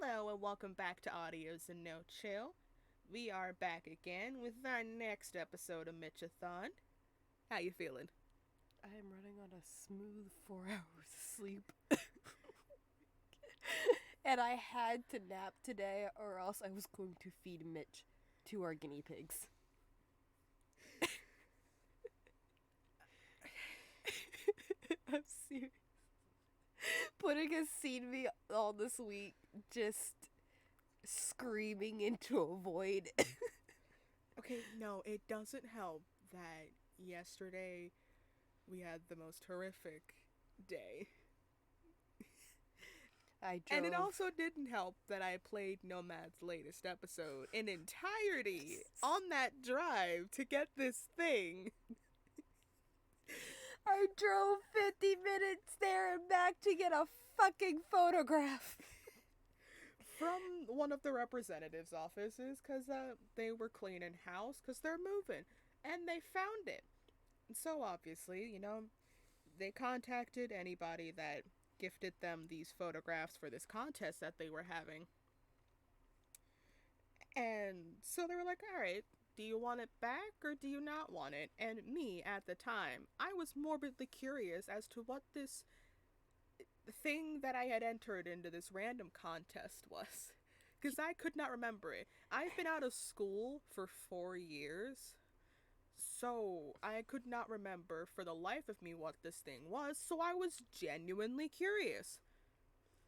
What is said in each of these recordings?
Hello and welcome back to Audios and No Chill. We are back again with our next episode of Mitch-Athon. How you feeling? I am running on a smooth 4 hours of sleep. And I had to nap today or else I was going to feed Mitch to our guinea pigs. I'm serious. Putting has seen me all this week just screaming into a void. Okay, no, it doesn't help that yesterday we had the most horrific day. And it also didn't help that I played Nomads' latest episode in entirety on that drive to get this thing. I drove 50 minutes there and back to get a fucking photograph. From one of the representatives' offices, because they were cleaning house, because they're moving. And they found it. And so obviously, they contacted anybody that gifted them these photographs for this contest that they were having. And so they were like, all right, do you want it back or do you not want it? And me, at the time, I was morbidly curious as to what this thing that I had entered into this random contest was. Because I could not remember it. I've been out of school for 4 years. So I could not remember for the life of me what this thing was, so I was genuinely curious.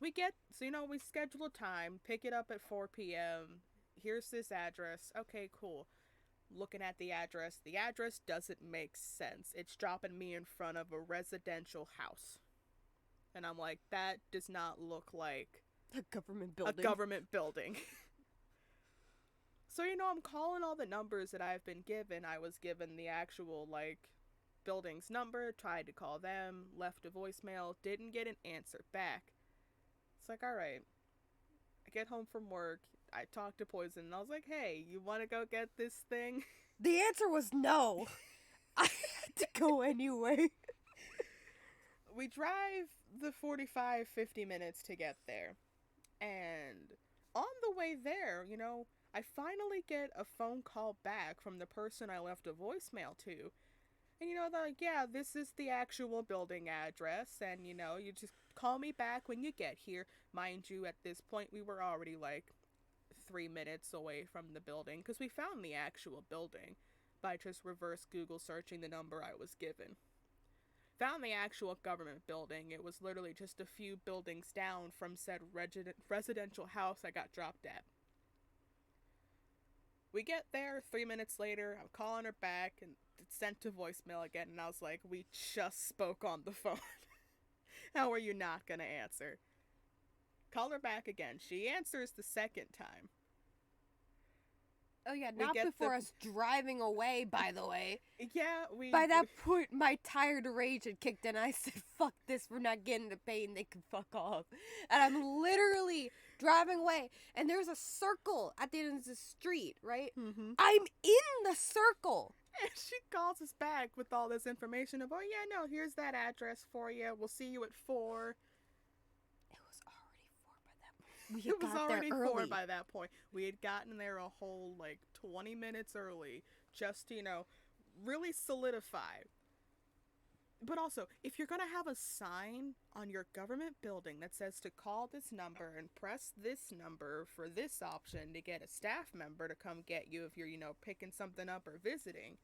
We schedule a time, pick it up at 4 p.m. Here's this address. Okay, cool. Looking at the address doesn't make sense. It's dropping me in front of a residential house. And I'm like, that does not look like a government building. A government building. So, I'm calling all the numbers that I've been given. I was given the actual, building's number, tried to call them, left a voicemail, didn't get an answer back. It's like, alright. I get home from work, I talked to Poison, and I was like, hey, you want to go get this thing? The answer was no. I had to go anyway. We drive the 45-50 minutes to get there. And on the way there, I finally get a phone call back from the person I left a voicemail to. And, they're like, yeah, this is the actual building address. And, you just call me back when you get here. Mind you, at this point, we were already, 3 minutes away from the building. Because we found the actual building by just reverse Google searching the number I was given. Found the actual government building. It was literally just a few buildings down from said residential house I got dropped at. We get there 3 minutes later. I'm calling her back and it's sent to voicemail again. And I was like, we just spoke on the phone. How are you not going to answer? Call her back again. She answers the second time. Oh, yeah, not before us driving away, by the way. Yeah, By that point, my tired rage had kicked in. I said, fuck this, we're not getting the pain, they can fuck off. And I'm literally driving away, and there's a circle at the end of the street, right? Mm-hmm. I'm in the circle. And she calls us back with all this information of, oh, yeah, no, here's that address for you. We'll see you at 4. It was already 4 by that point. We had gotten there a whole, 20 minutes early. Just, really solidify. But also, if you're going to have a sign on your government building that says to call this number and press this number for this option to get a staff member to come get you if you're, picking something up or visiting,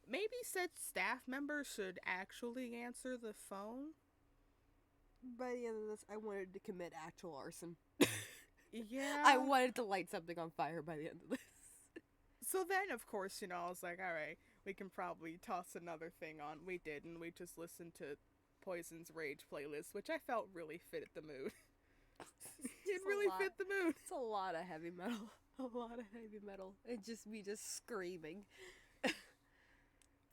maybe said staff member should actually answer the phone. By the end of this, I wanted to commit actual arson. Yeah. I wanted to light something on fire by the end of this. So then, of course, I was like, alright, we can probably toss another thing on. We didn't. We just listened to Poison's Rage playlist, which I felt really fit the mood. It really fit the mood. It's a lot of heavy metal. A lot of heavy metal. And just me just screaming. But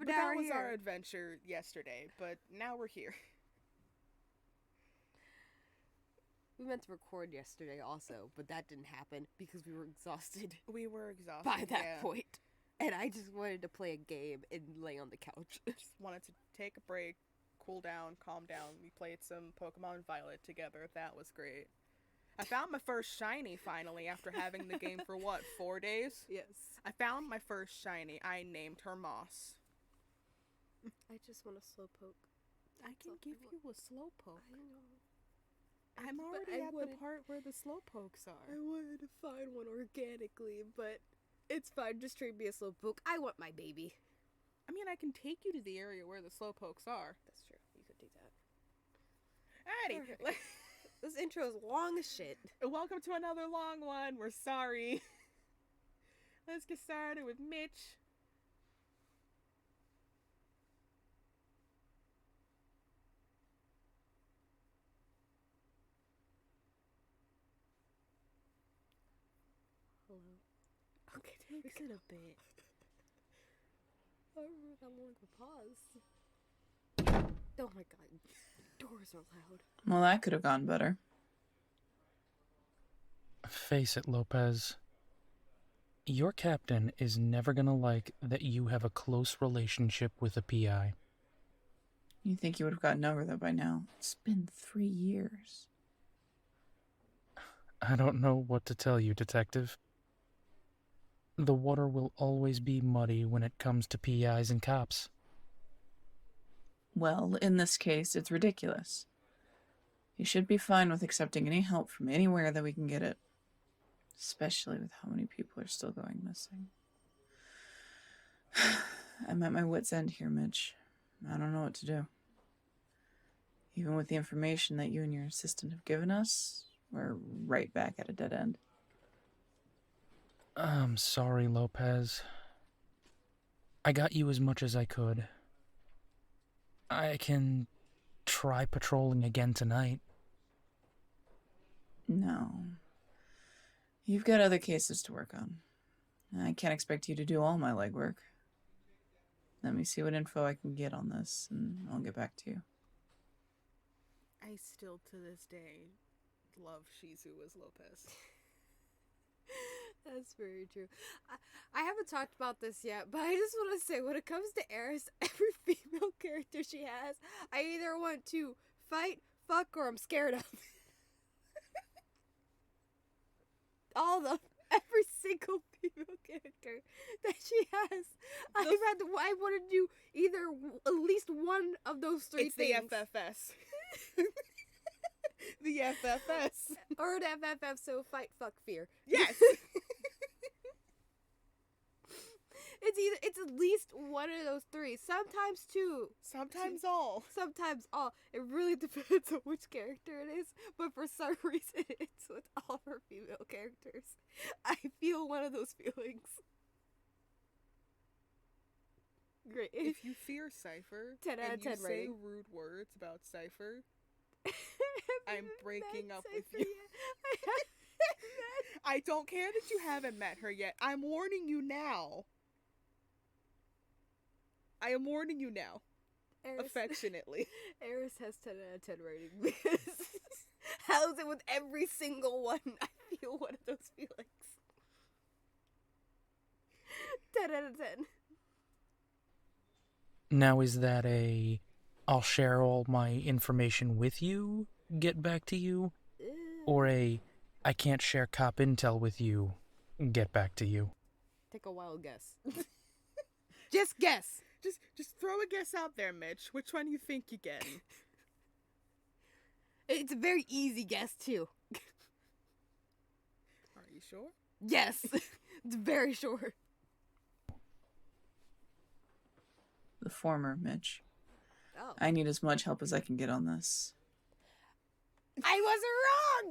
that was our adventure yesterday, but now we're here. We meant to record yesterday also, but that didn't happen because we were exhausted. We were exhausted by that point. And I just wanted to play a game and lay on the couch. Just wanted to take a break, cool down, calm down. We played some Pokemon Violet together. That was great. I found my first shiny finally after having the game for what, 4 days? Yes. I found my first shiny. I named her Moss. I just want a slowpoke. I can give you a slowpoke. I know. I'm already at the part where the slowpokes are. I wanted to find one organically, but it's fine. Just trade me a slowpoke. I want my baby. I mean, I can take you to the area where the slowpokes are. That's true. You could do that. Alrighty. Right. This intro is long as shit. Welcome to another long one. We're sorry. Let's get started with Mitch. Hello. Okay, Takes it a bit. I don't remember how long of a pause. Oh my god. Doors are loud. Well, that could have gone better. Face it, Lopez. Your captain is never gonna like that you have a close relationship with a PI. You'd think you would have gotten over that by now. It's been 3 years. I don't know what to tell you, Detective. The water will always be muddy when it comes to PIs and cops. Well, in this case, it's ridiculous. You should be fine with accepting any help from anywhere that we can get it. Especially with how many people are still going missing. I'm at my wit's end here, Mitch. I don't know what to do. Even with the information that you and your assistant have given us, we're right back at a dead end. I'm sorry, Lopez. I got you as much as I could. I can try patrolling again tonight. No. You've got other cases to work on. I can't expect you to do all my legwork. Let me see what info I can get on this, and I'll get back to you. I still, to this day, love Shezu as Lopez. That's very true. I haven't talked about this yet, but I just want to say, when it comes to Eris, every female character she has, I either want to fight, fuck, or I'm scared of. All of them. Every single female character that she has. I want to do either at least one of those three it's things. the FFS. The FFS. Or an FFF, so fight, fuck, fear. Yes. It's at least one of those three. Sometimes two. Sometimes all. Sometimes all. It really depends on which character it is. But for some reason, it's with all of our female characters. I feel one of those feelings. Great. If you fear Cypher 10 out of and 10 you say rating. rude words about Cypher, I'm breaking up with Cypher you. yet. I don't care that you haven't met her yet. I'm warning you now. I am warning you now. Eris, Affectionately. Eris has 10 out of 10 rating because how's it with every single one? I feel one of those feelings. 10 out of 10. Now, is that a I'll share all my information with you, get back to you? Or a I can't share cop intel with you, get back to you? Take a wild guess. Just guess. Just throw a guess out there, Mitch. Which one you think you're getting? It's a very easy guess, too. Are you sure? Yes. It's very sure. The former, Mitch. Oh. I need as much help as I can get on this. I was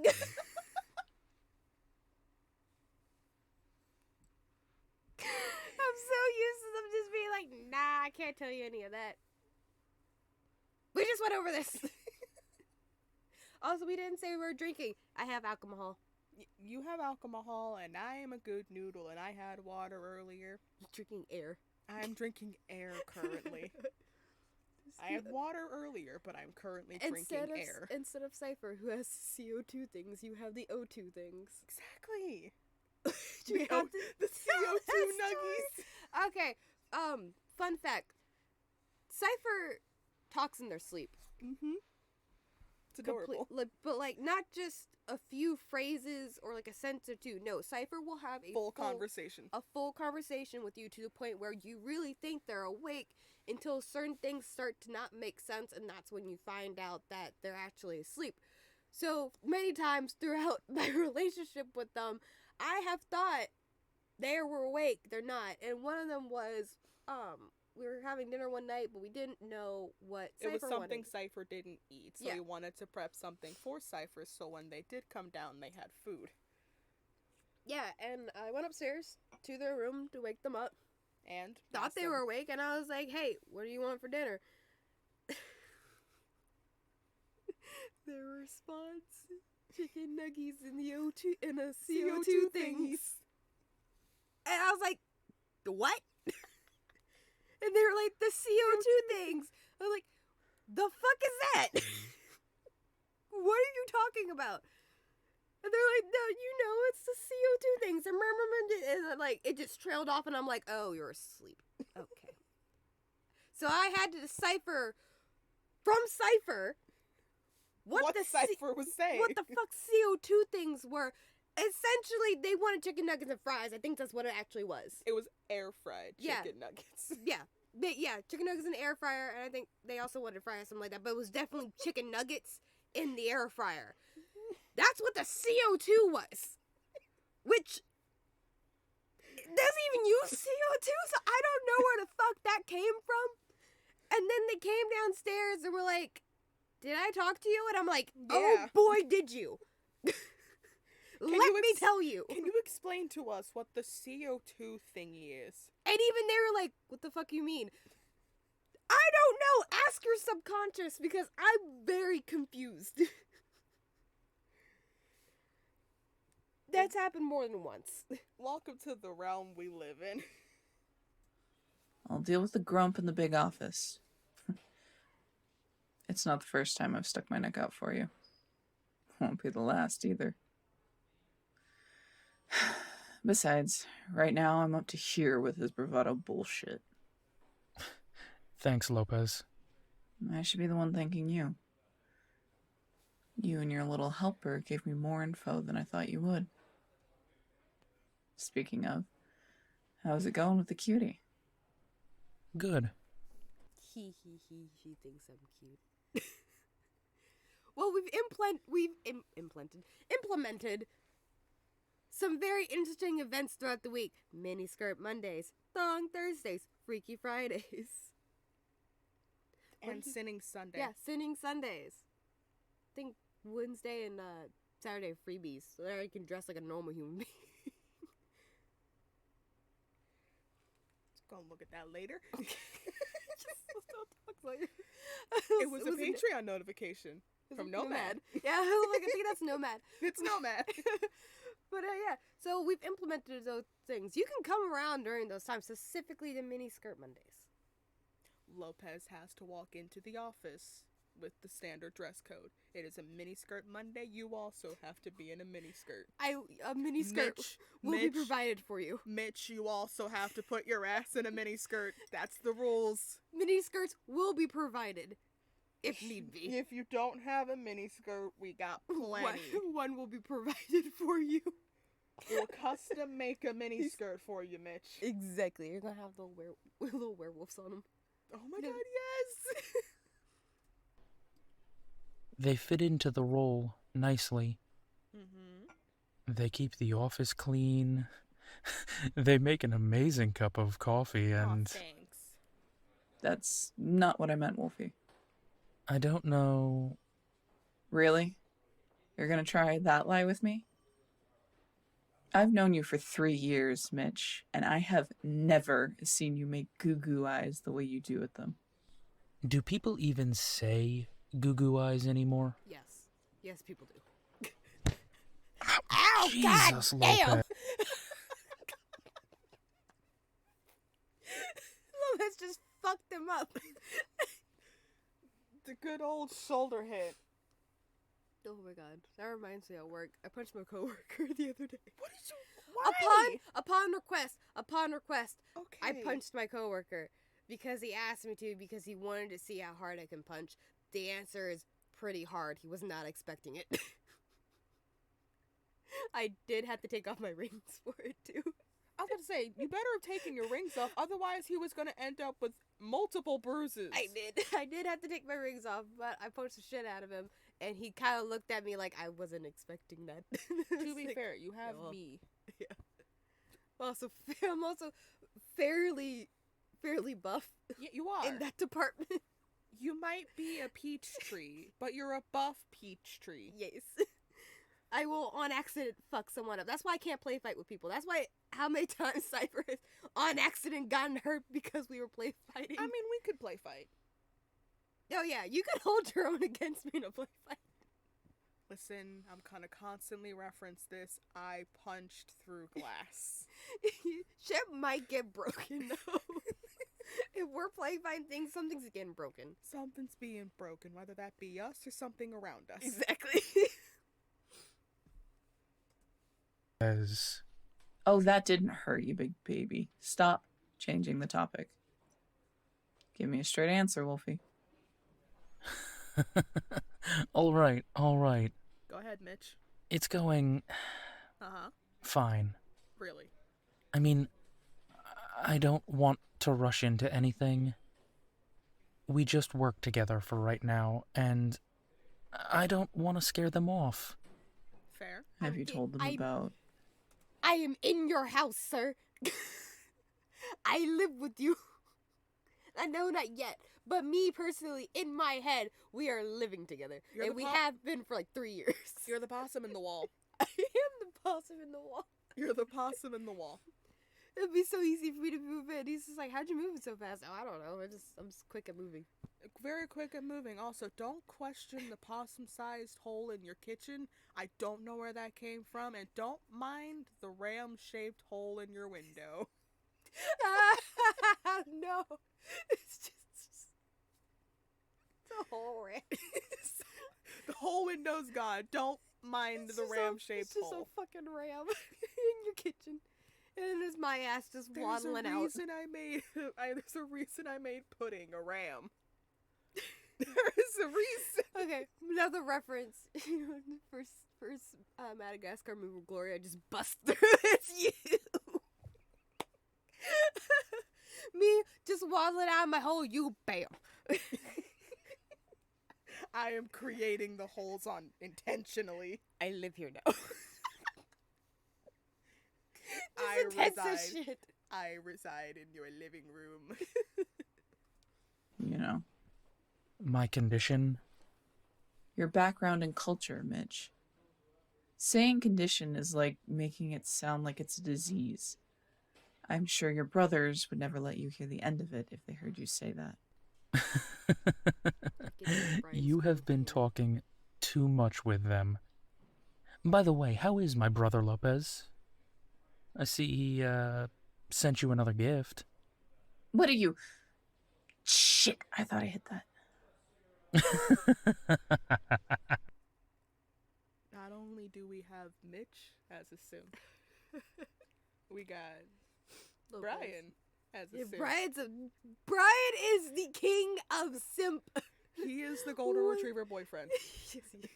wrong! I'm so used to them just being like, nah, I can't tell you any of that. We just went over this. Also, we didn't say we were drinking. I have alcohol. You have alcohol, and I am a good noodle, and I had water earlier. You're drinking air. I'm drinking air currently. I had water earlier, but I'm currently drinking air. Instead of Cypher, who has CO2 things, you have the O2 things. Exactly. We the have to the tell CO2 that nuggies. story. Okay, fun fact. Cypher talks in their sleep. Mm-hmm. It's adorable. But, like, not just a few phrases or like a sentence or two. No, Cypher will have a Full conversation. A full conversation with you to the point where you really think they're awake until certain things start to not make sense, and that's when you find out that they're actually asleep. So many times throughout my relationship with them, I have thought they were awake, they're not. And one of them was, we were having dinner one night, but we didn't know what Cypher It was something wanted. Cypher didn't eat, so Yeah. he wanted to prep something for Cypher, so when they did come down, they had food. Yeah, and I went upstairs to their room to wake them up. And Thought they were awake, and I was like, hey, what do you want for dinner? Their response, chicken nuggets in the O2 in a CO2 thingies. And I was like, what? And they were like, the CO2 things. I was like, the fuck is that? What are you talking about? And they're like, no, you know, it's the CO2 things. And like, it just trailed off, and I'm like, oh, you're asleep. Okay. So I had to decipher from Cypher what the Cypher was saying. what the fuck CO2 things were. Essentially, they wanted chicken nuggets and fries. I think that's what it actually was. It was air fried chicken nuggets. Yeah. Chicken nuggets in the air fryer, and I think they also wanted fries, something like that. But it was definitely chicken nuggets in the air fryer. That's what the CO2 was. Which doesn't even use CO2, so I don't know where the fuck that came from. And then they came downstairs and were like, did I talk to you? And I'm like, oh Yeah. boy, did you. Let me tell you. Can you explain to us what the CO2 thingy is? And even they were like, what the fuck you mean? I don't know. Ask your subconscious, because I'm very confused. That's happened more than once. Welcome to the realm we live in. I'll deal with the grump in the big office. It's not the first time I've stuck my neck out for you. Won't be the last either. Besides, right now I'm up to here with his bravado bullshit. Thanks, Lopez. I should be the one thanking you. You and your little helper gave me more info than I thought you would. Speaking of, how's it going with the cutie? Good. She thinks I'm cute. Well, we've implemented some very interesting events throughout the week. Miniskirt Mondays, Thong Thursdays, Freaky Fridays. And Sinning Sunday. Yeah, Sinning Sundays. I think Wednesday and Saturday are freebies, so there I can dress like a normal human being. Let's go and look at that later. Let's not talk later. It was a Patreon notification from Nomad. Yeah, I think that's Nomad. It's Nomad. But yeah, so we've implemented those things. You can come around during those times, specifically the mini skirt Mondays. Lopez has to walk into the office with the standard dress code. It is a miniskirt Monday. You also have to be in a miniskirt. A mini skirt will be provided for you. Mitch, you also have to put your ass in a miniskirt. That's the rules. Mini skirts will be provided, if need be. If you don't have a miniskirt, we got plenty. One will be provided for you. We'll custom make a miniskirt for you, Mitch. Exactly. You're gonna have little werewolves on them. Oh my god, yes! They fit into the role nicely. Mm-hmm. They keep the office clean. They make an amazing cup of coffee, and thanks. That's not what I meant, Wolfie. I don't know. Really? You're gonna try that lie with me? I've known you for 3 years, Mitch, and I have never seen you make goo-goo eyes the way you do with them. Do people even say goo-goo eyes anymore? Yes. Yes, people do. Ow, Jesus, God damn! Lopez. Lopez just fucked him up. The good old shoulder hit. Oh my god, that reminds me at work. I punched my coworker the other day. What did you... Why? Upon request, Okay. I punched my coworker because he asked me to, because he wanted to see how hard I can punch. The answer is pretty hard. He was not expecting it. I did have to take off my rings for it too. I was about to say, you better have taken your rings off, otherwise he was gonna end up with multiple bruises. I did. I did have to take my rings off, but I punched the shit out of him, and he kind of looked at me like I wasn't expecting that. To be fair, you have yeah. me. Yeah. I'm also fairly buff Yeah, you are. in that department. You might be a peach tree, but you're a buff peach tree. Yes. I will on accident fuck someone up. That's why I can't play fight with people. That's why how many times Cypher has on accident gotten hurt because we were play fighting. I mean, we could play fight. Oh yeah, you could hold your own against me in a play fight. Listen, I'm gonna constantly reference this. I punched through glass. Shit might get broken though. If we're play fighting things, something's getting broken. Something's being broken, whether that be us or something around us. Exactly. As Oh, that didn't hurt, you big baby. Stop changing the topic. Give me a straight answer, Wolfie. all right. Go ahead, Mitch. It's going Uh-huh. fine. Really? I mean, I don't want to rush into anything. We just work together for right now, and I don't want to scare them off. Fair. Have you told them about... I am in your house, sir. I live with you. I know not yet, but me personally, in my head, we are living together. You're and the we pop- have been for like 3 years. You're the possum in the wall. I am the possum in the wall. You're the possum in the wall. It'd be so easy for me to move in. He's just like, how'd you move it so fast? Oh, I don't know. I'm just quick at moving. Very quick at moving. Also, don't question the possum-sized hole in your kitchen. I don't know where that came from. And don't mind the ram-shaped hole in your window. No. It's a whole ram. The whole window's gone. Don't mind the ram-shaped It's just hole. a fucking ram in your kitchen. And there's my ass just waddling out. There's a reason I made pudding a ram. There is a reason. Okay, another reference. First Madagascar move of glory, I just bust through. It's you. Me just waddling out of my hole, you bam. I am creating the holes on intentionally. I live here now. I reside in your living room. You know, My condition? your background and culture, Mitch. Saying condition is like making it sound like it's a disease. I'm sure your brothers would never let you hear the end of it if they heard you say that. You have been talking too much with them. By the way, how is my brother Lopez? I see he sent you another gift. What are you? Shit, I thought I hit that. Not only do we have Mitch as a simp, we got Brian as a simp. Brian is the king of simp. He is the golden retriever boyfriend. Yes, he is.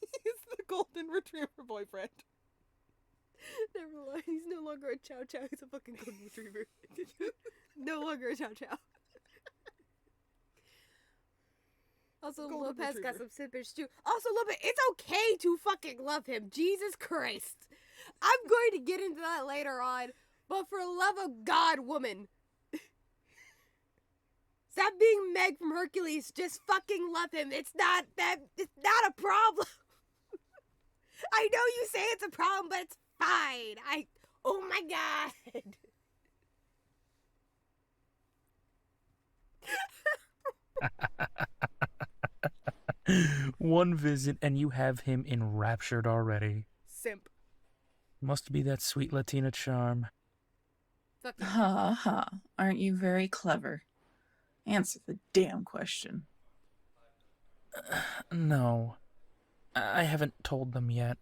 He is the golden retriever boyfriend. Never mind. He's no longer a chow chow. He's a fucking golden retriever. No longer a chow chow. Also, Golden Lopez got retriever. some simpish too. Also, Lopez, it's okay to fucking love him. Jesus Christ. I'm going to get into that later on, but for love of God, woman. Stop being Meg from Hercules. Just fucking love him. It's not a problem. I know you say it's a problem, but it's fine. Oh my God. One visit and you have him enraptured already. Simp. Must be that sweet Latina charm. Fuck you. Ha ha. Aren't you very clever? Answer the damn question. No. I haven't told them yet.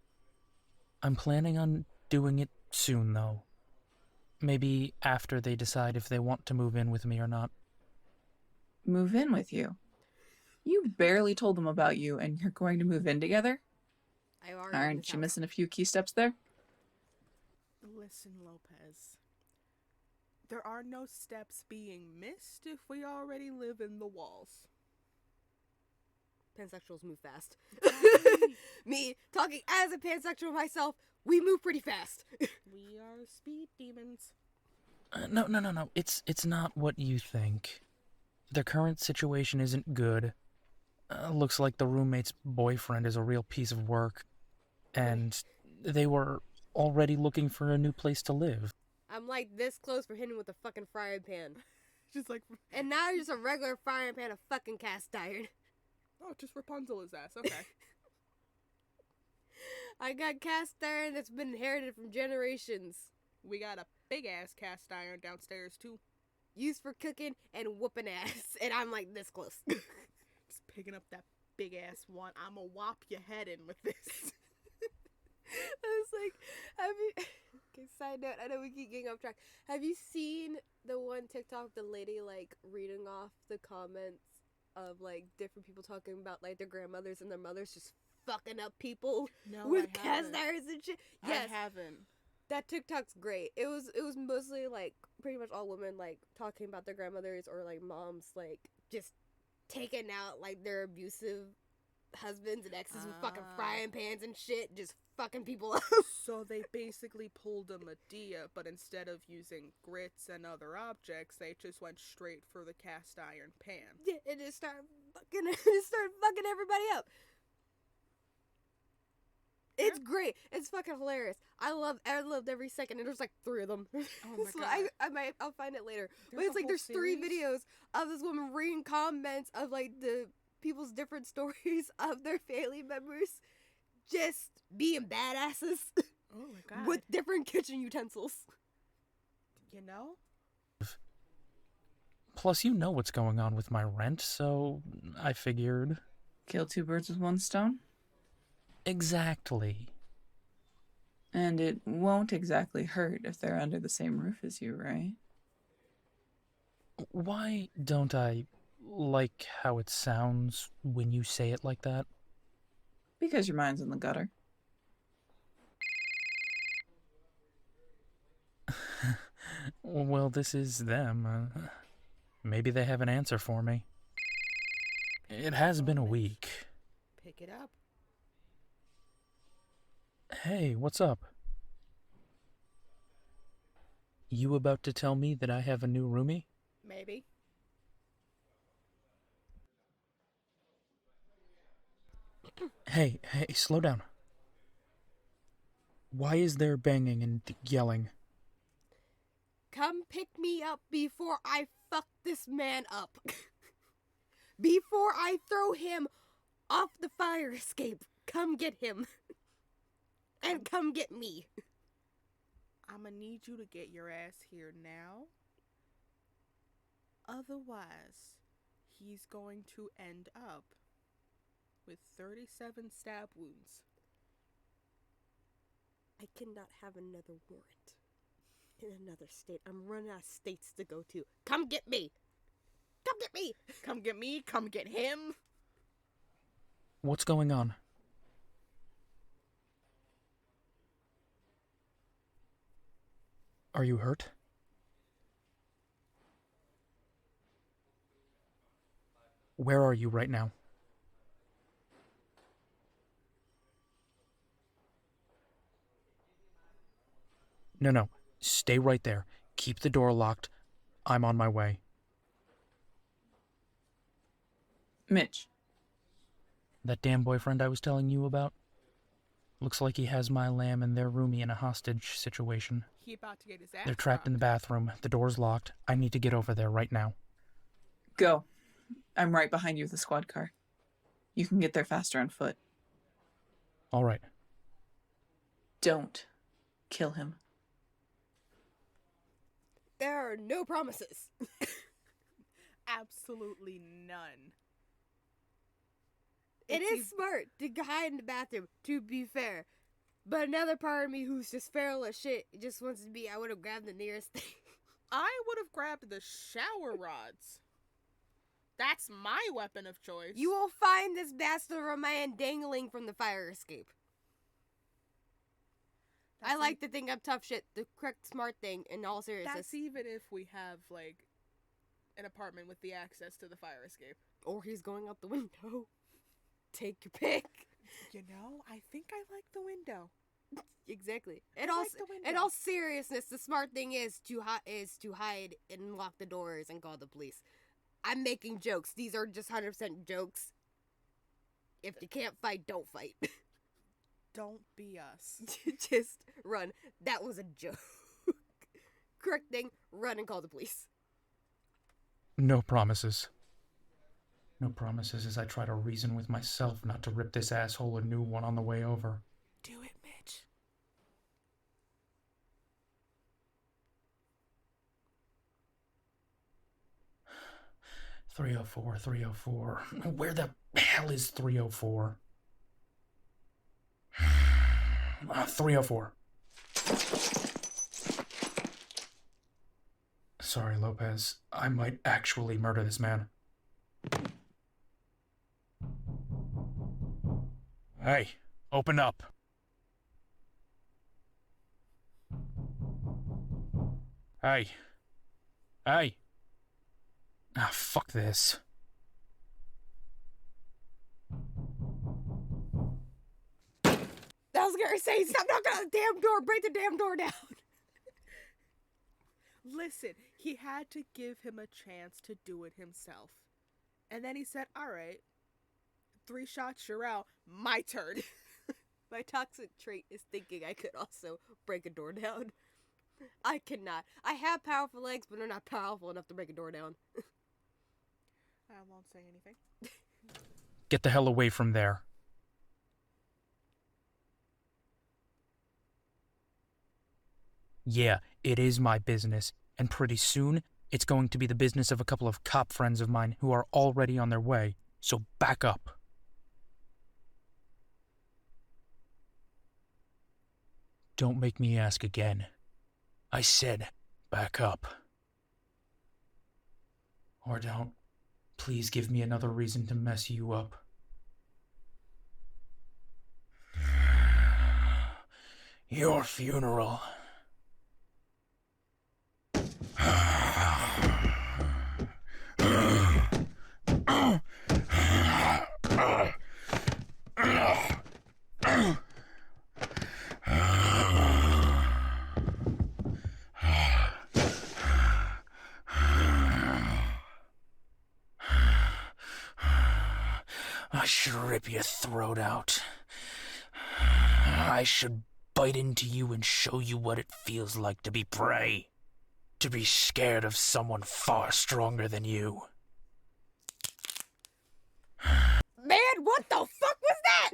I'm planning on doing it soon, though. Maybe after they decide if they want to move in with me or not. Move in with you. You barely told them about you and you're going to move in together? I already own Aren't this you house. missing a few key steps there? Listen, Lopez. There are no steps being missed if we already live in the walls. Pansexuals move fast. Exactly. Me, talking as a pansexual myself, we move pretty fast. We are speed demons. No. It's not what you think. Their current situation isn't good. Looks like the roommate's boyfriend is a real piece of work. And they were already looking for a new place to live. I'm like this close for hitting with a fucking frying pan. Just like, And now just a regular frying pan of fucking cast iron. oh, just Rapunzel his ass. Okay. I got cast iron that's been inherited from generations. We got a big ass cast iron downstairs too. Used for cooking and whooping ass. And I'm like this close. Just picking up that big ass one. I'ma whop your head in with this. I was like, have you... Okay, side note, I know we keep getting off track. Have you seen the one TikTok, the lady, like, reading off the comments of, like, different people talking about, like, their grandmothers and their mothers just fucking up people No, with I cast haven't. irons and shit? Yes, I haven't. that TikTok's great. It was mostly, like, pretty much all women, like, talking about their grandmothers or, like, moms, like, just taking out, like, their abusive husbands and exes with fucking frying pans and shit, just fucking people up. So they basically pulled a Medea, but instead of using grits and other objects, they just went straight for the cast iron pan. Yeah, and just start fucking everybody up. It's great. It's fucking hilarious. I loved every second. And there's like 3 of them. Oh my So God. I'll find it later. But There's it's a like whole there's 3 series? videos of this woman reading comments of like the people's different stories of their family members just being badasses Oh my God. with different kitchen utensils. You know? Plus, you know what's going on with my rent, so I figured... Kill 2 birds with 1 stone? Exactly. And it won't exactly hurt if they're under the same roof as you, right? Why don't I like how it sounds when you say it like that? Because your mind's in the gutter. Well, this is them. Maybe they have an answer for me. It has been a week. Pick it up. Hey, what's up? You about to tell me that I have a new roomie? Maybe. Hey, slow down. Why is there banging and yelling? Come pick me up before I fuck this man up. Before I throw him off the fire escape. Come get him. And come get me. I'ma need you to get your ass here now. Otherwise, he's going to end up with 37 stab wounds. I cannot have another warrant in another state. I'm running out of states to go to. Come get me. Come get me. Come get me, come get him. What's going on? Are you hurt? Where are you right now? No. Stay right there. Keep the door locked. I'm on my way. Mitch, That damn boyfriend I was telling you about? Looks like he has my lamb and their roomie in a hostage situation. He about to get his ass They're trapped in the dropped. bathroom. The door's locked. I need to get over there right now. go. I'm right behind you with the squad car. You can get there faster on foot. All right. Don't kill him. There are no promises. Absolutely none. It It's is smart to hide in the bathroom, to be fair. But another part of me who's just feral as shit just wants to be, I would have grabbed the nearest thing. I would have grabbed the shower rods. That's my weapon of choice. You will find this bastard of a man dangling from the fire escape. I like to think I'm tough shit. The correct smart thing in all seriousness. That's even if we have, like, an apartment with the access to the fire escape. Or he's going out the window. Take your pick. You know, I think I like the window. Exactly. I like the window. In all seriousness, the smart thing is to hide and lock the doors and call the police. I'm making jokes. These are just 100% jokes. If you can't fight, don't fight. Don't be us. Just run. That was a joke. Correct thing, run and call the police. No promises. No promises as I try to reason with myself not to rip this asshole a new one on the way over. Do it, Mitch. .304, 304. Where the hell is 304? 304. Sorry, Lopez. I might actually murder this man. Hey, open up. Hey. Hey. Ah, fuck this. I was gonna say, stop knocking on the damn door, break the damn door down. Listen, he had to give him a chance to do it himself. And then he said, all right, 3 shots, you're out. My turn. My toxic trait is thinking I could also break a door down. I cannot. I have powerful legs, but they're not powerful enough to break a door down. I won't say anything. Get the hell away from there. Yeah, it is my business, and pretty soon, it's going to be the business of a couple of cop friends of mine who are already on their way, so back up. Don't make me ask again. I said, back up. Or don't. Please give me another reason to mess you up. Your funeral. I should rip your throat out. I should bite into you and show you what it feels like to be prey. To be scared of someone far stronger than you. Man, what the fuck was that?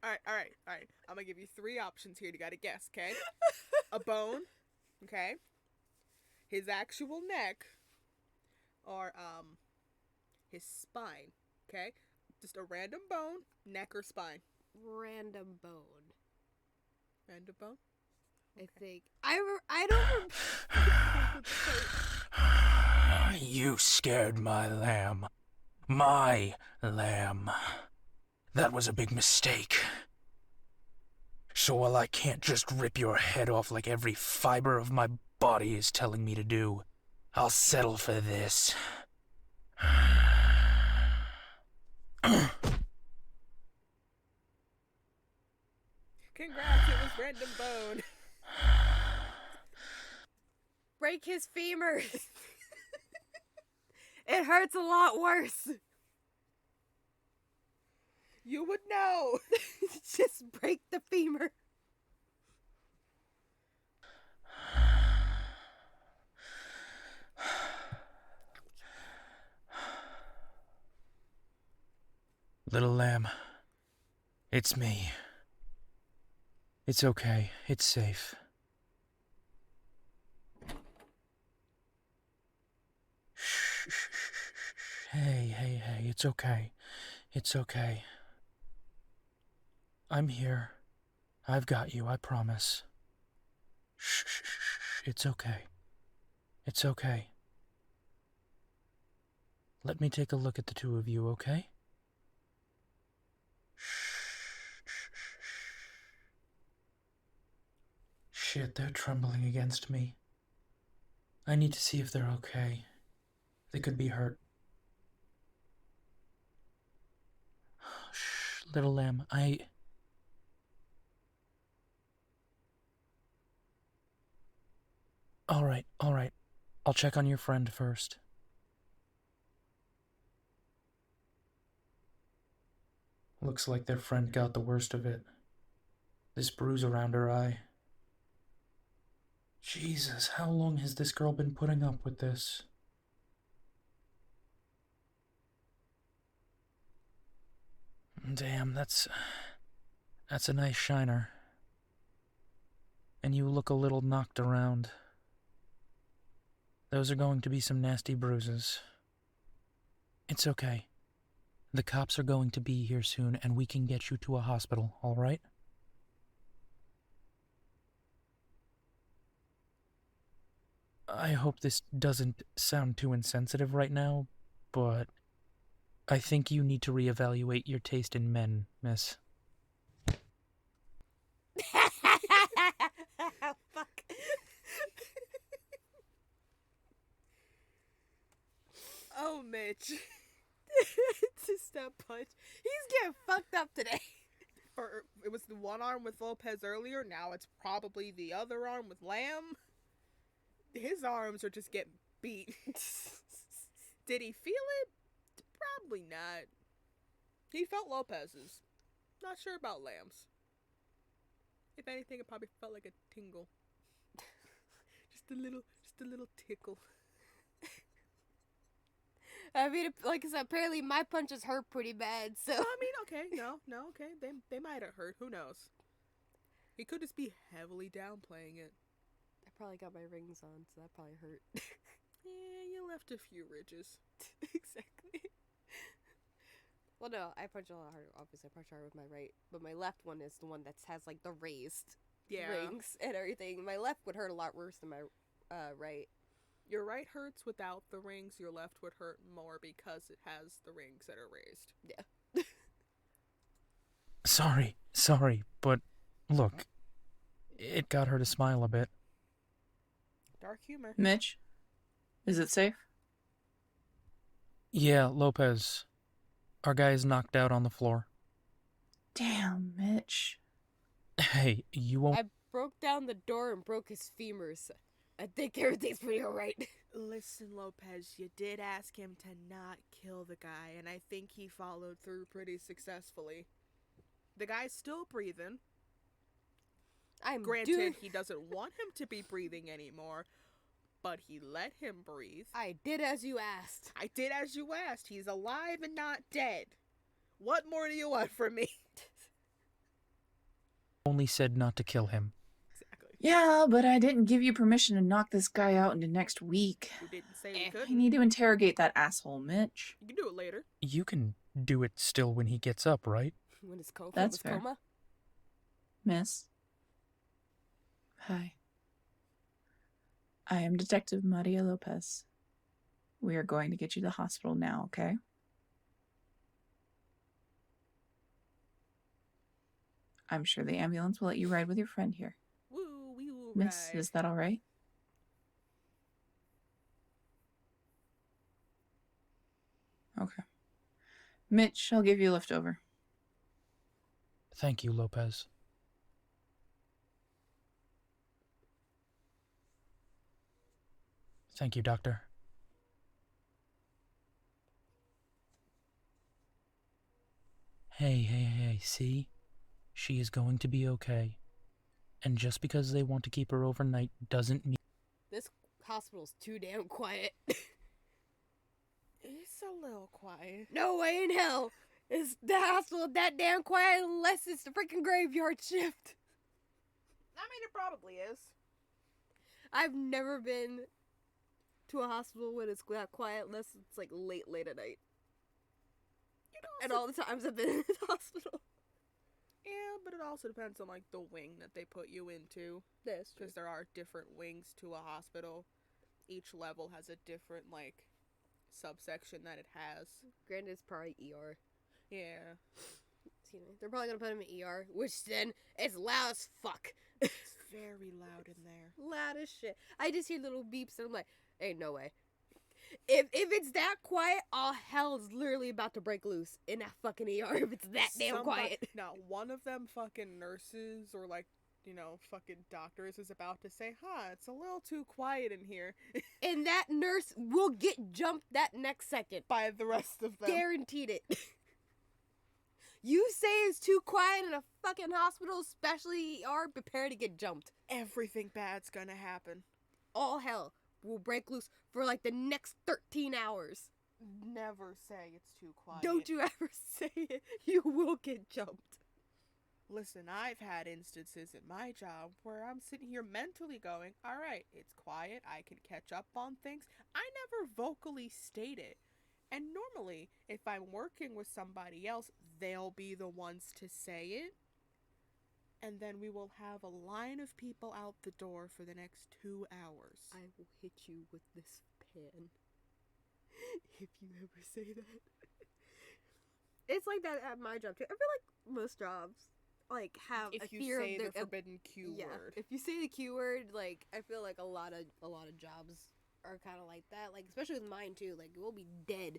All right. I'm gonna give you 3 options here. You gotta guess, okay? A bone, okay? His actual neck, or his spine, okay? Just a random bone, neck or spine. Random bone. Random bone. Okay. I think I don't. You scared my lamb. My lamb. That was a big mistake. So while I can't just rip your head off like every fiber of my body is telling me to do, I'll settle for this. Congrats, it was random bone. Break his femurs. It hurts a lot worse. You would know. Just break the femur. Little lamb, it's me. It's okay. It's safe. Shh, shh, shh, shh. Hey, it's okay. It's okay. I'm here. I've got you, I promise. Shh, shh, shh, shh. It's okay. It's okay. Let me take a look at the 2 of you, okay? Shh. Shit, they're trembling against me. I need to see if they're okay. They could be hurt. Shh, little lamb, Alright. I'll check on your friend first. Looks like their friend got the worst of it. This bruise around her eye. Jesus, how long has this girl been putting up with this? Damn, that's a nice shiner. And you look a little knocked around. Those are going to be some nasty bruises. It's okay. The cops are going to be here soon, and we can get you to a hospital, all right? I hope this doesn't sound too insensitive right now, but I think you need to reevaluate your taste in men, miss. Fuck. Oh, Mitch. Just that punch. He's getting fucked up today. Or it was the one arm with Lopez earlier. Now it's probably the other arm with Lamb. His arms are just getting beat. Did he feel it? Probably not. He felt Lopez's. Not sure about Lamb's. If anything, it probably felt like a tingle. just a little tickle. I mean, like I said, apparently my punches hurt pretty bad, so... I mean, okay, no, okay. They might have hurt. Who knows? He could just be heavily downplaying it. I probably got my rings on, so that probably hurt. Yeah, you left a few ridges. Exactly. Well, no, I punch a lot harder. Obviously, I punch harder with my right, but my left one is the one that has, like, the raised rings and everything. My left would hurt a lot worse than my right. Your right hurts without the rings. Your left would hurt more because it has the rings that are raised. Yeah. Sorry, but look, it got her to smile a bit. Dark humor. Mitch, is it safe? Yeah, Lopez. Our guy is knocked out on the floor. Damn, Mitch. Hey, you won't... I broke down the door and broke his femurs. I think everything's pretty alright. Listen, Lopez, you did ask him to not kill the guy, and I think he followed through pretty successfully. The guy's still breathing. Granted, he doesn't want him to be breathing anymore, but he let him breathe. I did as you asked. I did as you asked. He's alive and not dead. What more do you want from me? Only said not to kill him. Exactly. Yeah, but I didn't give you permission to knock this guy out into next week. You didn't say we I couldn't. need to interrogate that asshole, Mitch. You can do it later. You can do it still when he gets up, right? When his coma That's was fair. coma? Miss. Hi. I am Detective Maria Lopez. We are going to get you to the hospital now, okay? I'm sure the ambulance will let you ride with your friend here. Woo, we will Miss, ride. is that all right? Okay. Mitch, I'll give you a lift over. Thank you, Lopez. Thank you, Doctor. Hey, see? She is going to be okay. And just because they want to keep her overnight doesn't mean... This hospital's too damn quiet. It's a little quiet. No way in hell is the hospital that damn quiet unless it's the freaking graveyard shift. I mean, it probably is. I've never been to a hospital when it's that quiet unless it's like late at night. You know, And all the times I've been in the hospital. yeah, but it also depends on like the wing that they put you into. That's true. Because there are different wings to a hospital. Each level has a different like subsection that it has. Granted, it's probably ER. Yeah. You know, they're probably gonna put him in ER, which then is loud as fuck. It's very loud in there. Loud as shit. I just hear little beeps and I'm like, ain't no way. If it's that quiet, all hell is literally about to break loose in that fucking ER if it's that damn quiet. Now, one of them fucking nurses or like, fucking doctors is about to say, it's a little too quiet in here. And that nurse will get jumped that next second. By the rest of them. Guaranteed it. You say it's too quiet in a fucking hospital, especially ER, prepare to get jumped. Everything bad's gonna happen. All hell will break loose for like the next 13 hours. Never say it's too quiet. Don't you ever say it. You will get jumped. Listen, I've had instances in my job where I'm sitting here mentally going, all right, it's quiet, I can catch up on things. I never vocally state it. And normally, if I'm working with somebody else, they'll be the ones to say it. And then we will have a line of people out the door for the next 2 hours. I will hit you with this pen if you ever say that. It's like that at my job too. I feel like most jobs like have if a you fear say of the forbidden Q word. If you say the Q word, like I feel like a lot of jobs are kind of like that. Like especially with mine too. Like we'll be dead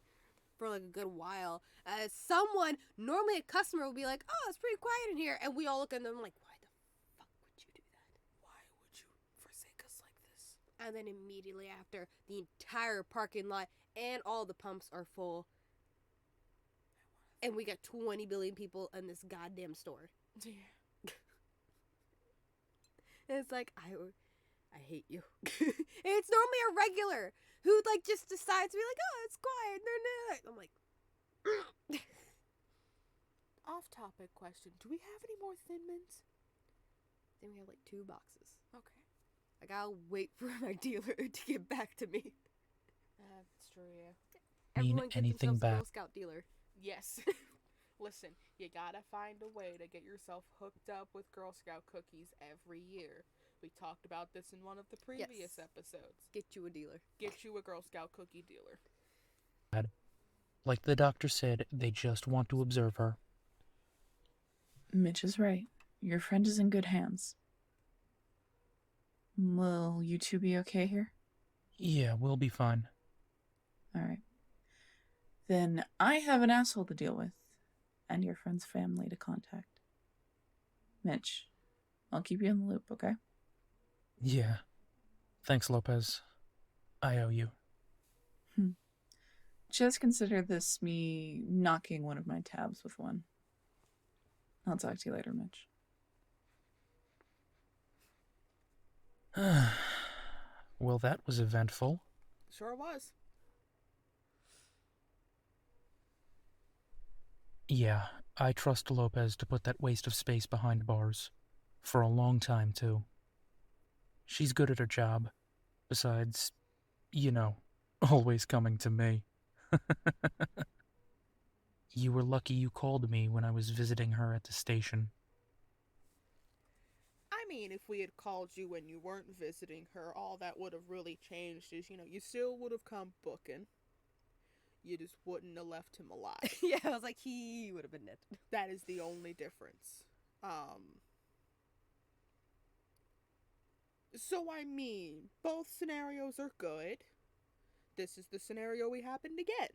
for like a good while. Someone, normally a customer, will be like, "Oh, it's pretty quiet in here," and we all look at them like, "Why the fuck would you do that? Why would you forsake us like this?" And then immediately after, the entire parking lot and all the pumps are full, and we got 20 billion people in this goddamn store. Yeah. And it's like I hate you. It's normally a regular who like just decides to be like, "Oh, it's quiet." I'm like, Off-topic question: do we have any more Thin Mints? then we have like 2 boxes. Okay. Like I'll wait for my dealer to get back to me. That's true. Yeah. Mean Everyone gets anything themselves a back. Girl Scout dealer. Yes. Listen, you gotta find a way to get yourself hooked up with Girl Scout cookies every year. We talked about this in one of the previous episodes. Get you a dealer. Get you a Girl Scout cookie dealer. Like the doctor said, they just want to observe her. Mitch is right. Your friend is in good hands. Will you two be okay here? Yeah, we'll be fine. Alright. Then I have an asshole to deal with, and your friend's family to contact. Mitch, I'll keep you in the loop, okay? Yeah. Thanks, Lopez. I owe you. Just consider this me knocking one of my tabs with one. I'll talk to you later, Mitch. Well, that was eventful. Sure was. Yeah, I trust Lopez to put that waste of space behind bars. For a long time, too. She's good at her job. Besides, always coming to me. You were lucky you called me when I was visiting her at the station. I mean, if we had called you when you weren't visiting her, all that would have really changed is, you still would have come booking. You just wouldn't have left him alive. Yeah, I was like, he would have been dead. That is the only difference. So I mean, both scenarios are good. This is the scenario we happen to get.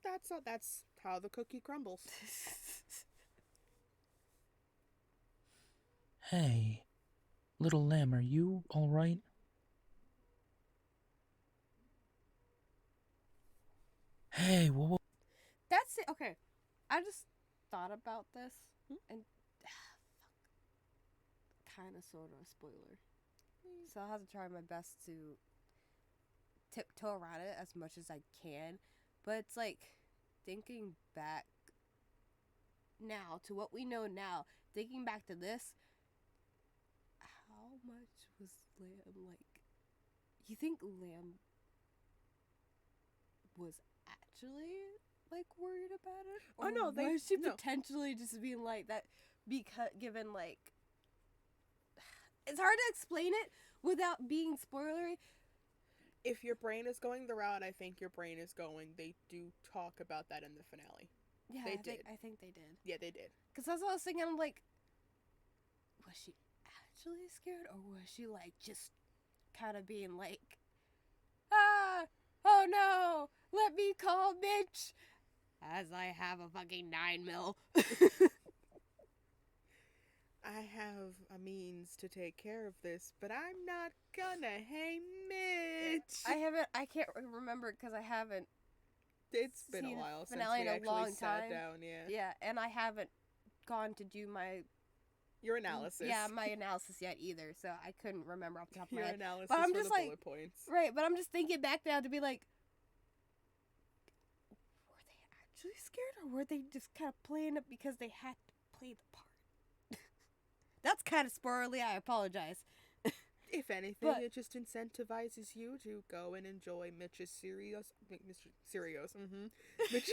That's how the cookie crumbles. Hey, little lamb, are you alright? Hey, whoa. That's it. Okay. I just thought about this and kind of sort of a spoiler. So I'll have to try my best to tiptoe around it as much as I can. But it's like thinking back now to what we know now, thinking back to this, how much was Lamb like? You think Lamb was actually like worried about it? Oh, no, was she no. potentially just being like that because given like it's hard to explain it without being spoilery. If your brain is going the route I think your brain is going, they do talk about that in the finale. Yeah, They I did. think they did. Yeah, they did. Because that's what I was thinking. I'm like, was she actually scared, or was she like just kind of being like, ah, oh no, let me call Mitch, as I have a fucking 9mm. I have a means to take care of this, but I'm not gonna. Hey, Mitch. I can't remember because I haven't. It's been a seen while since finale we in a actually long sat time. down. Yeah. Yeah, and I haven't gone to do my Your analysis. Yeah, my analysis yet either, so I couldn't remember off the top of my Your head. analysis But I'm for just the like, bullet points. right, but I'm just thinking back now to be like, were they actually scared, or were they just kind of playing it because they had to play the part? That's kind of spoilerly, I apologize. If anything, But- it just incentivizes you to go and enjoy Mitch's Sirius. Mitch.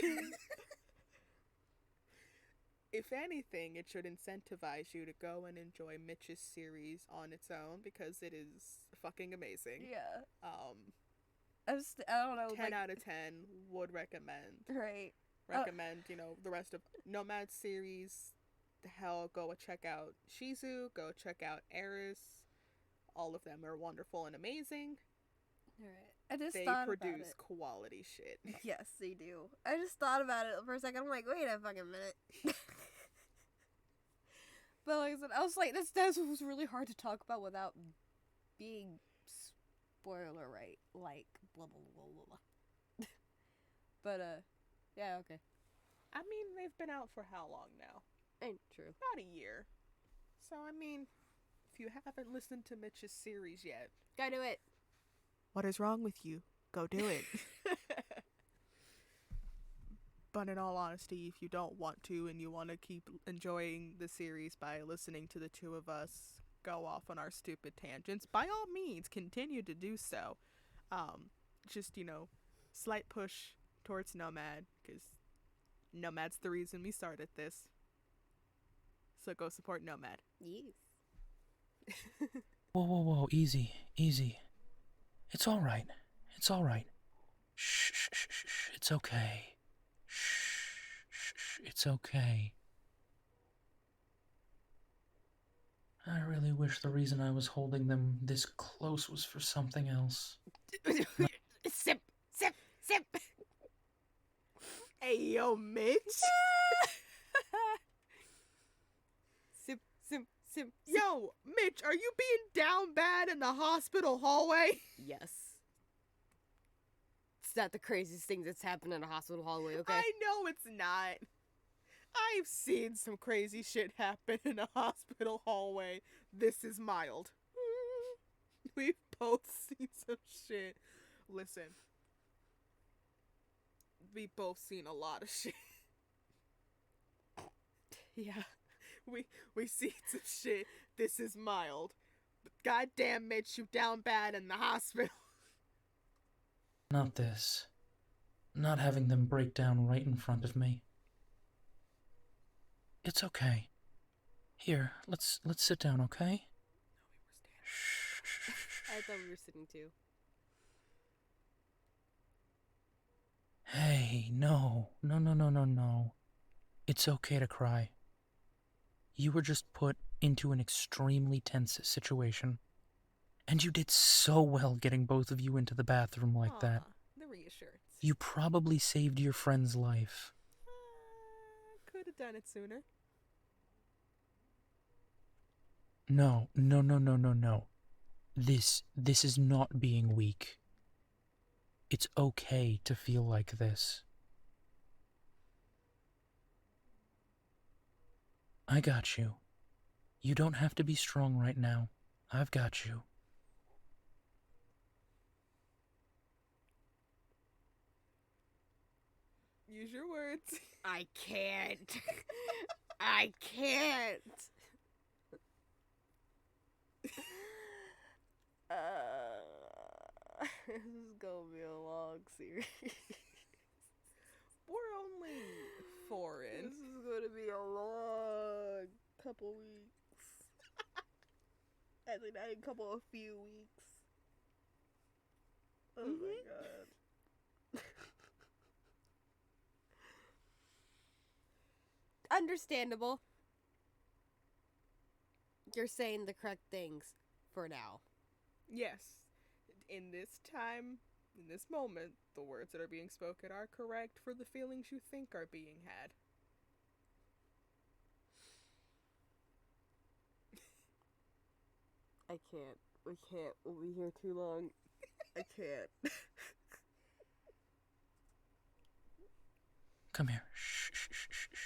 If anything, it should incentivize you to go and enjoy Mitch's series on its own because it is fucking amazing. Yeah. I don't know. 10 like, out of 10 would recommend. Right. Recommend, the rest of Nomads series. Hell, go check out Shezu, go check out Eris. All of them are wonderful and amazing. Right. I just They thought produce about it. quality shit. Yes, they do. I just thought about it for a second. I'm like, wait a fucking minute. But like I said, I was like, this was really hard to talk about without being spoiler right. Like, blah, blah, blah, blah, blah. But, yeah, okay. I mean, they've been out for how long now? Ain't true. About a year. So, I mean, if you haven't listened to Mitch's series yet, Go do it. what is wrong with you? Go do it. But in all honesty, if you don't want to and you want to keep enjoying the series by listening to the two of us go off on our stupid tangents, by all means, continue to do so. Just, slight push towards Nomad, because Nomad's the reason we started this. So go support Nomad. Yes. Whoa, easy. It's all right. Shh, it's okay. Shh, it's okay. I really wish the reason I was holding them this close was for something else. Sip. Hey, yo, Mitch. Sip. Yo, Mitch, are you being down bad in the hospital hallway? Yes. It's not the craziest thing that's happened in a hospital hallway, okay? I know it's not. I've seen some crazy shit happen in a hospital hallway. This is mild. We've both seen some shit. Listen. We've both seen a lot of shit. Yeah. We seen some shit. This is mild. But goddamn, Mitch, you down bad in the hospital. Not this. Not having them break down right in front of me. It's okay. Here, let's sit down, okay? Shh. I thought we were sitting too. Hey, no. It's okay to cry. You were just put into an extremely tense situation. And you did so well getting both of you into the bathroom like that. The reassurance. You probably saved your friend's life. Could have done it sooner. No. This is not being weak. It's okay to feel like this. I got you. You don't have to be strong right now. I've got you. Use your words. I can't. I can't. This is gonna be a long series. We're only 4 in. This is gonna be a long couple weeks. I think not a few weeks. Oh my god. Understandable. think you're saying the correct things for now. Yes. In this time, in this moment, the words that are being spoken are correct for the feelings you think are being had. I can't. We can't. We'll be here too long. I can't. Come here. Shh, shh, shh, shh, shh.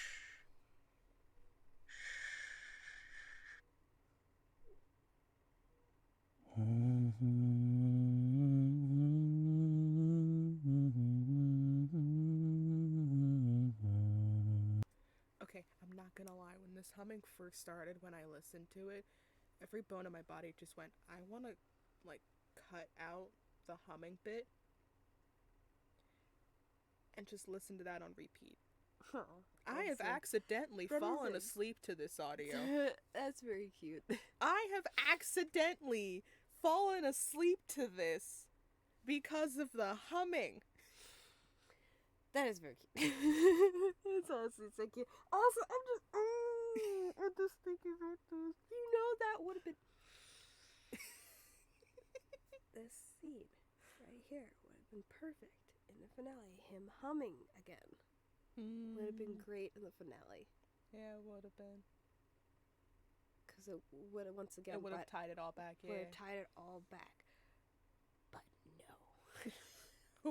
Okay, I'm not gonna lie, when this humming first started, when I listened to it, every bone in my body just went, I wanna, like, cut out the humming bit and just listen to that on repeat. Oh, I have that's accidentally fallen amazing. asleep to this audio. That's very cute. I have accidentally fallen asleep to this because of the humming. That is very cute. It's honestly so cute. Also, I'm just thinking about this. You know that would have been this scene right here would have been perfect in the finale. Him humming again would have been great in the finale. Yeah, it would have been. Because it would have once again. It would have tied it all back. Yeah. Would have tied it all back. But no.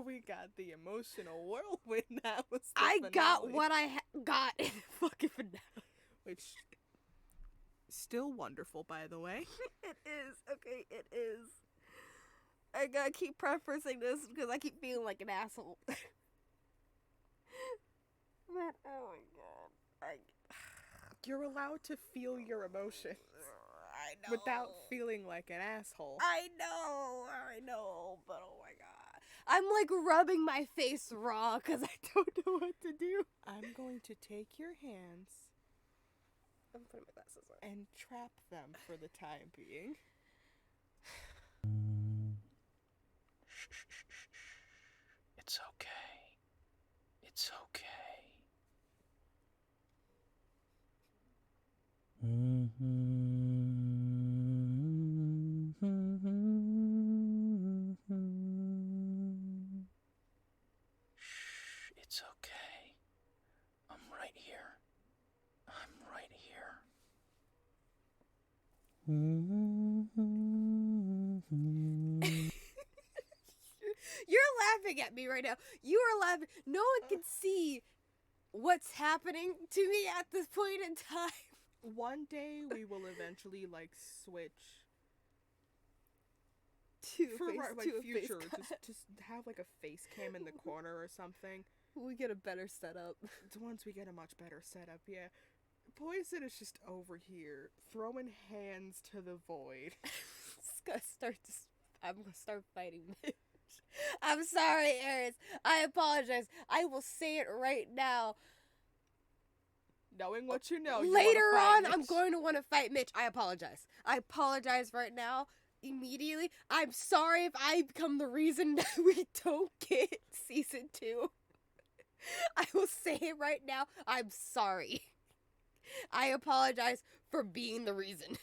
We got the emotional whirlwind. That was the I finale. got what I got in the fucking finale. Which, still wonderful, by the way. It is. Okay, it is. I gotta keep prefacing this because I keep feeling like an asshole. But, oh my god. You're allowed to feel your emotions I know. without feeling like an asshole. I know, but oh my god. I'm like rubbing my face raw because I don't know what to do. I'm going to take your hands I'm putting my glasses on. and trap them for the time being. Shh, shh, shh, shh, shh. It's okay. It's okay. Shh, it's okay. I'm right here. I'm right here. You're laughing at me right now. You are laughing. No one can see what's happening to me at this point in time. One day we will eventually like switch for future. Just have like a face cam in the corner or something. We get a better setup. Once we get a much better setup, yeah. Poison is just over here throwing hands to the void. I'm gonna start fighting Mitch. I'm sorry, Eris. I apologize. I will say it right now. Knowing what you know, Later you on, Mitch. I'm going to want to fight Mitch. I apologize. I apologize right now. Immediately. I'm sorry if I become the reason that we don't get season 2. I will say it right now. I'm sorry. I apologize for being the reason.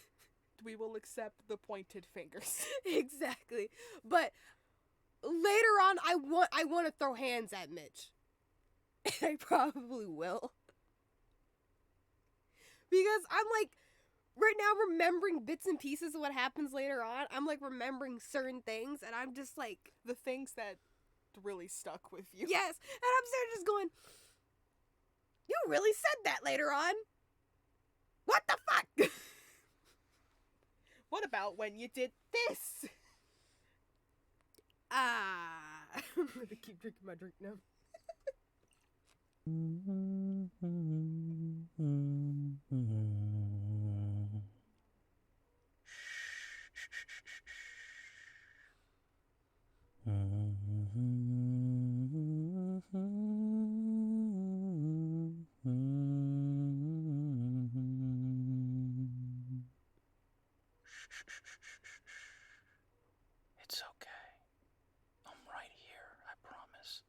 We will accept the pointed fingers. Exactly. But later on, I want to throw hands at Mitch. I probably will. Because I'm like, right now remembering bits and pieces of what happens later on. I'm like remembering certain things, and I'm just like, The things that really stuck with you. yes. And I'm sitting just going, you really said that later on. What the fuck? What about when you did this? I'm gonna keep drinking my drink now. It's okay. I'm right here, I promise.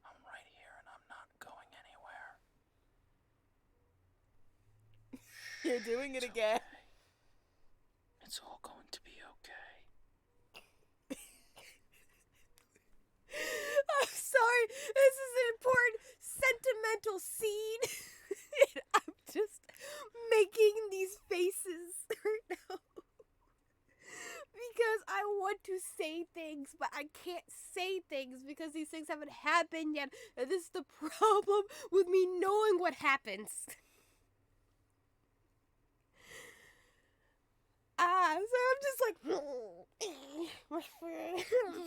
I'm right here and I'm not going anywhere. You're doing it again. I can't say things because these things haven't happened yet. And this is the problem with me knowing what happens. So I'm just like...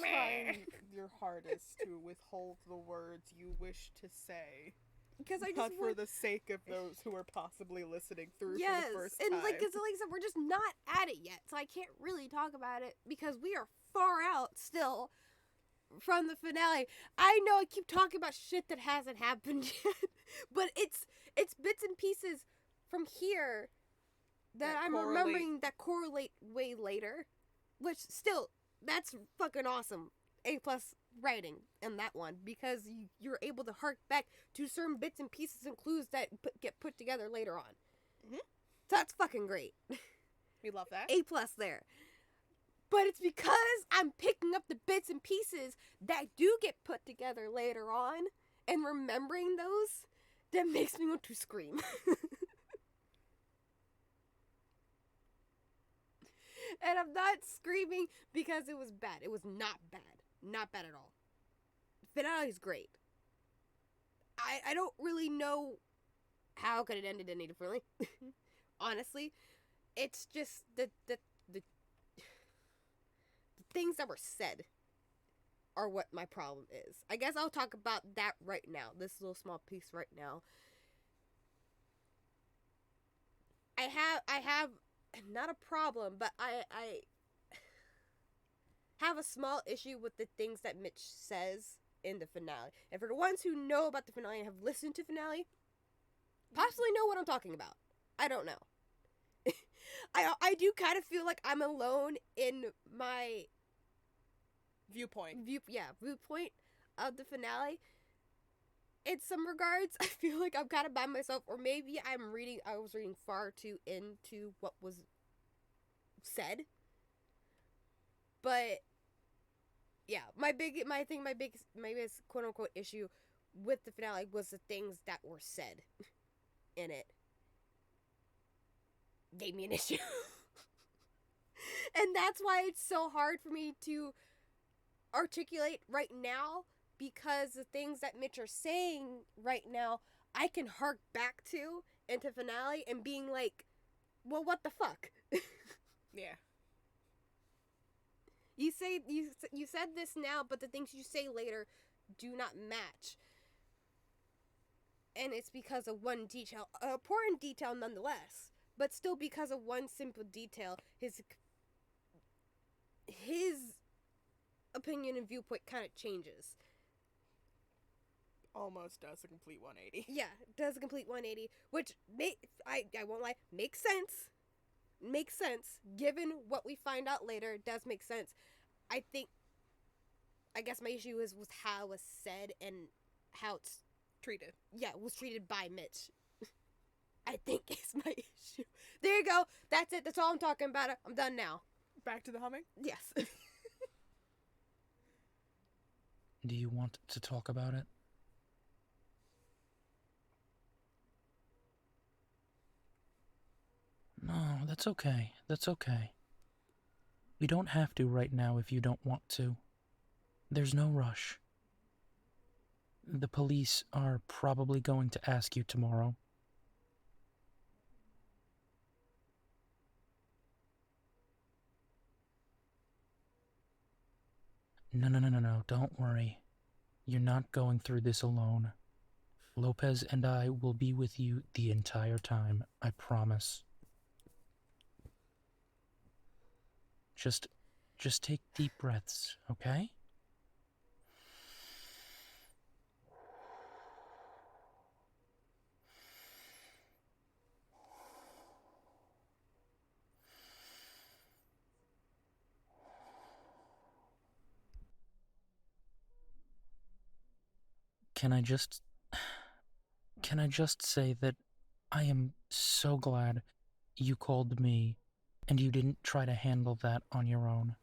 Trying your hardest to withhold the words you wish to say. Because I just Not for the sake of those who are possibly listening through for yes, the first and time. like I said, we're just not at it yet, so I can't really talk about it because we are far out still from the finale. I know I keep talking about shit that hasn't happened yet, but it's bits and pieces from here that I'm remembering that correlate way later, which still, that's fucking awesome. A+ writing in that one because you're able to hark back to certain bits and pieces and clues that get put together later on. Mm-hmm. So that's fucking great. We love that. A+ there. But it's because I'm picking up the bits and pieces that do get put together later on and remembering those that makes me want to scream. And I'm not screaming because it was bad. It was not bad. Not bad at all. Finale's great. I don't really know how could it ended any differently. Honestly, it's just the things that were said are what my problem is. I guess I'll talk about that right now. This little small piece right now. I have not a problem, but I have a small issue with the things that Mitch says in the finale. And for the ones who know about the finale and have listened to finale, possibly know what I'm talking about. I don't know. I do kind of feel like I'm alone in my viewpoint of the finale. In some regards, I feel like I'm kind of by myself, or maybe I was reading far too into what was said. But yeah, my biggest quote unquote issue with the finale was the things that were said in it. Gave me an issue. And that's why it's so hard for me to articulate right now, because the things that Mitch are saying right now, I can hark back to into finale and being like, well, what the fuck? Yeah. You said this now, but the things you say later do not match. And it's because of one detail, an important detail nonetheless, but still because of one simple detail, his opinion and viewpoint kind of changes. Almost does a complete 180. Yeah, does a complete 180, which I won't lie, makes sense. Makes sense. Given what we find out later, it does make sense. I guess my issue is with how it was said and how it's treated. Yeah, it was treated by Mitch. I think is my issue. There you go. That's it. That's all I'm talking about. I'm done now. Back to the humming? Yes. Do you want to talk about it? No, that's okay. That's okay. We don't have to right now if you don't want to. There's no rush. The police are probably going to ask you tomorrow. No. Don't worry. You're not going through this alone. Lopez and I will be with you the entire time, I promise. Just take deep breaths, okay? Can I just say that I am so glad you called me and you didn't try to handle that on your own.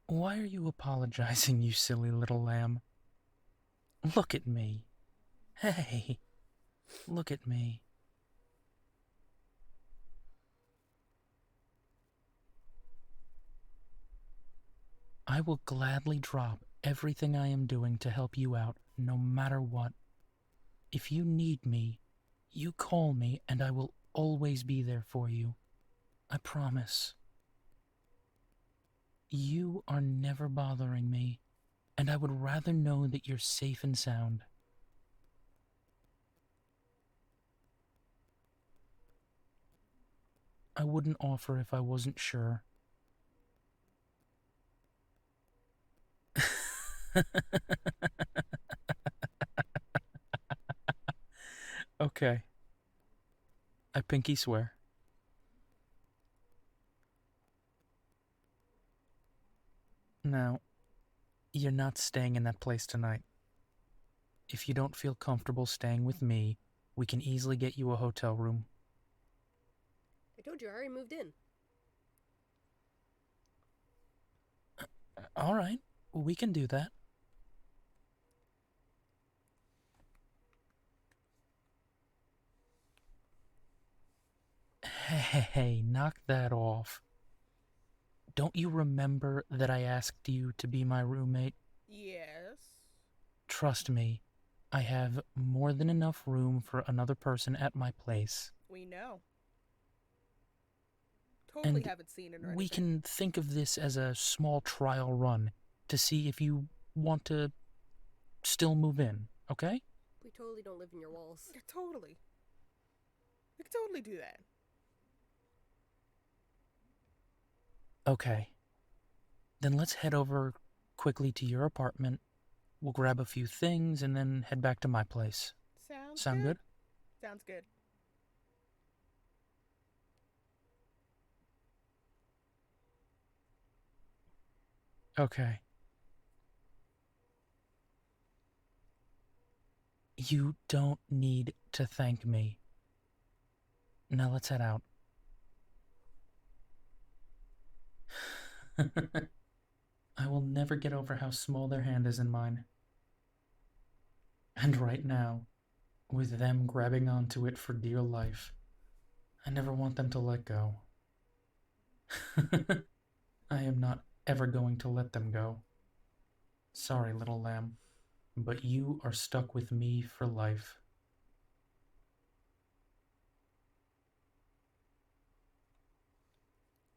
Why are you apologizing, you silly little lamb? Look at me. Hey, look at me. I will gladly drop everything I am doing to help you out, no matter what. If you need me, you call me and I will always be there for you. I promise. You are never bothering me, and I would rather know that you're safe and sound. I wouldn't offer if I wasn't sure. Okay. I pinky swear. Now, you're not staying in that place tonight. If you don't feel comfortable staying with me, we can easily get you a hotel room. I told you I already moved in. All right, we can do that. Hey, knock that off. Don't you remember that I asked you to be my roommate? Yes. Trust me, I have more than enough room for another person at my place. We know. Totally And haven't seen it or anything. we can think of this as a small trial run to see if you want to still move in, okay? We totally don't live in your walls. Yeah, totally. We could totally do that. Okay. Then let's head over quickly to your apartment. We'll grab a few things and then head back to my place. Sound good? Sounds good. Okay. You don't need to thank me. Now let's head out. I will never get over how small their hand is in mine. And right now, with them grabbing onto it for dear life, I never want them to let go. I am not ever going to let them go. Sorry, little lamb, but you are stuck with me for life.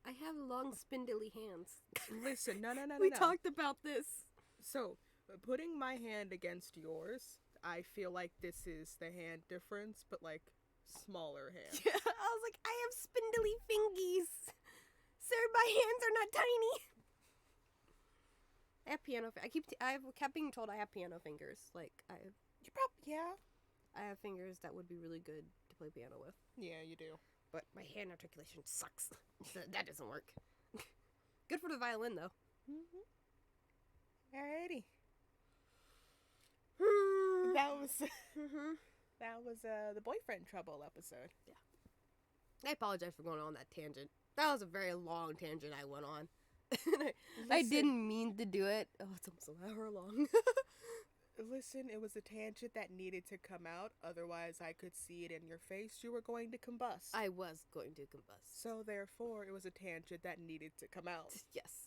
I have long, spindly hands. Listen, no. We talked about this. So, putting my hand against yours, I feel like this is the hand difference, but like smaller hand. I was like, I have spindly fingies. Sir, my hands are not tiny. I have piano. I've kept being told I have piano fingers. Like You probably I have fingers that would be really good to play piano with. Yeah, you do. But my hand articulation sucks. So that doesn't work. Good for the violin though. Alrighty. Hmm. That was the boyfriend trouble episode. I apologize for going on that tangent. That was a very long tangent I went on. I Listen. didn't mean to do it. Oh, it's almost an hour long. Listen, it was a tangent that needed to come out, otherwise I could see it in your face. You were going to combust. I was going to combust. So therefore, it was a tangent that needed to come out. Yes.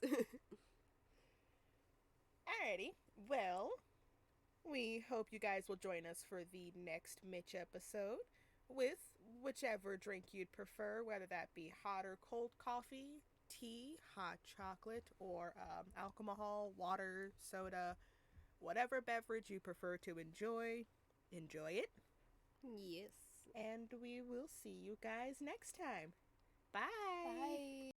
Alrighty. Well, we hope you guys will join us for the next Mitch episode with whichever drink you'd prefer, whether that be hot or cold coffee, tea, hot chocolate, or alcohol, water, soda, whatever beverage you prefer to enjoy. Enjoy it. Yes. And we will see you guys next time. Bye. Bye.